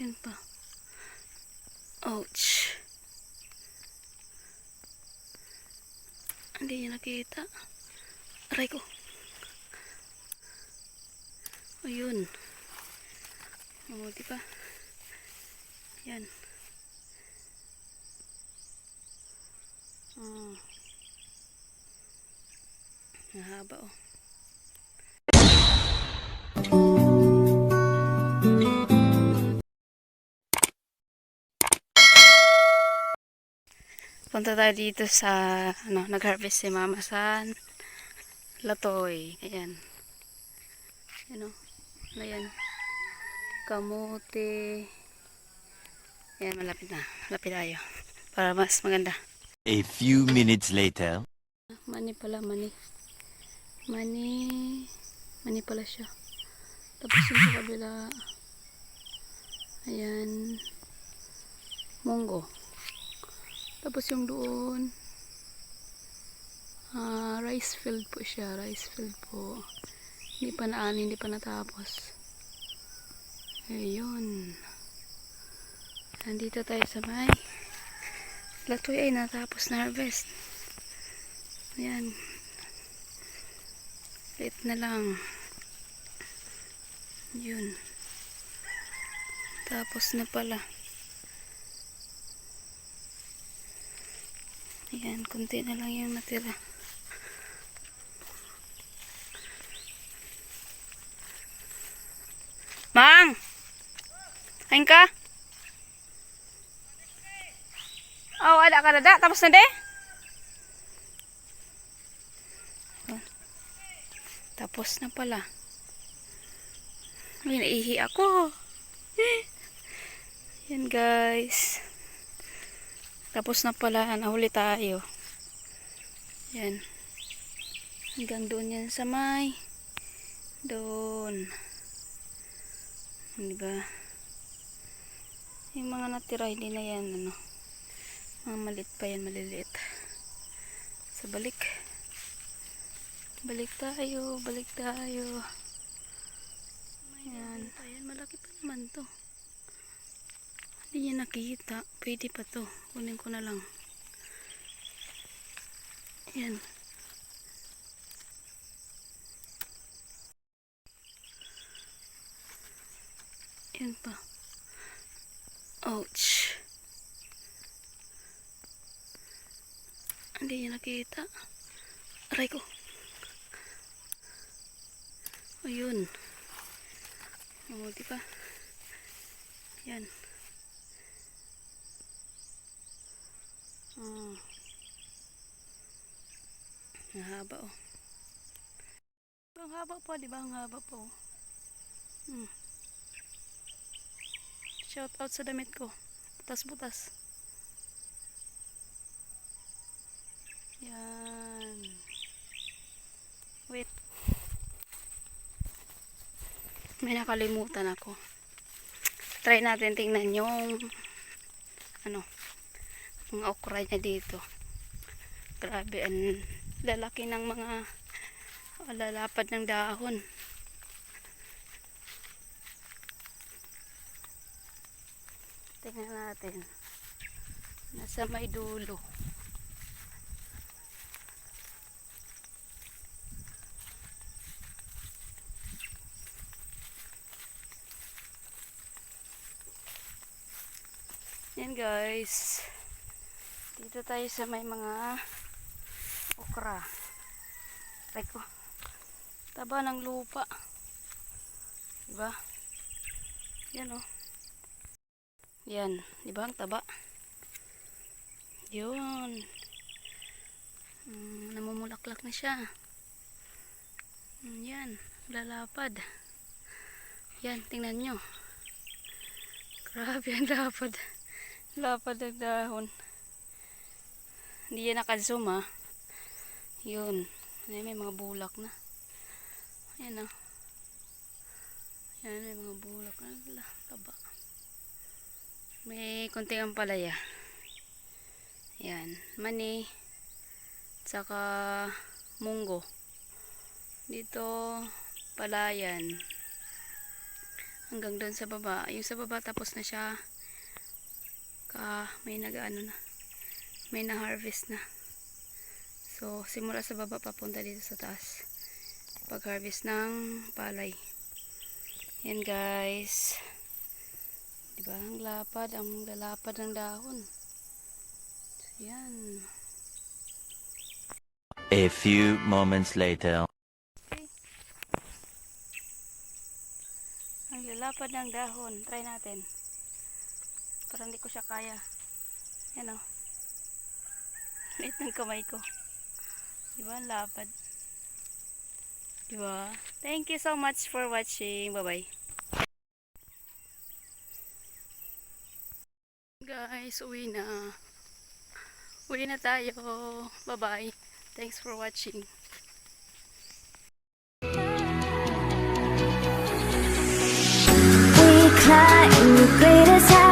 Yan pa. Ouch. Hindi niya nakita. Aray ko. Ayun. O, diba? Yan. Oh. Mahaba oh. Punta tayo dito sa nag-harvest si Mama sa Latoy. Ayan. Ayan o. Ayan. Kamote. Ayan, malapit na. Malapit tayo. Para mas maganda. A few minutes later. Mani pala, mani. Mani pala siya. Tapos yung sa kabila. Ayan. Munggo. Tapos yung doon. Rice field po siya. Rice field po. Hindi pa naani, hindi pa natapos. Ayun. Nandito tayo sa may Latoy ay natapos na harvest. Ayan. Late na lang. Yun. Tapos na pala. Ayan, konti na lang yung natira. Mang! Kain ka? Oh, ada ka na da? Tapos na de? Tapos na pala. Ay, naihi ako. Yan guys. Tapos na pala. Nahuli tayo. Yan. Hanggang doon yan sa may. Doon. Diba? Yung mga natira, hindi na yan. Ano. Mga malit pa yan. Maliliit. Sa balik. Balik tayo. Balik tayo. Ayan. Ayan, malaki pa naman to. Hindi niya nakita. Pwede pa to. Kunin ko na lang. Ayan. Ayan pa. Ouch. Hindi niya nakita. Aray ko. Ayun. O, diba? Yan. Oh. Mahaba oh. Ang haba po, diba? Ang haba po. Shout out sa damit ko. Butas-butas. Yan. Wait. May nakalimutan ako. Try natin tingnan yung mga okra niya dito. Grabe, ang lalaki ng mga lalapad ng dahon. Tingnan natin. Nasa may dulo. Yan guys. Dito tayo sa may mga okra. Teko. Taba ng lupa. Diba? Yan oh. Yan. Diba ang taba? Yun. Namumulaklak na siya. Yan. Lalapad. Yan. Tingnan nyo. Grabe ang lapad. Lapad ng dahon. Hindi yan naka-zoom ha. Yun. May mga bulak na. Ayan o. Ayan, may mga bulak na. Taba. May konting ampalaya. Ayan. Mani. Tsaka munggo. Dito palayan. hanggang doon sa baba. Yung sa baba tapos na siya. May nag-ano na. May na-harvest na. So, simula sa baba papunta dito sa taas. Pag-harvest ng palay. Yan guys. Diba? Ang lapad. Ang lalapad ng dahon. So, yan. A few moments later. Okay. Ang lalapad ng dahon. Try natin. Parang hindi ko siya kaya. Yan o. Liit ng kamay ko. Diba? Ang lapad. Diba? Thank you so much for watching. Bye-bye. Guys, uwi na. Uwi na tayo. Bye-bye. Thanks for watching. We climb the greatest heights.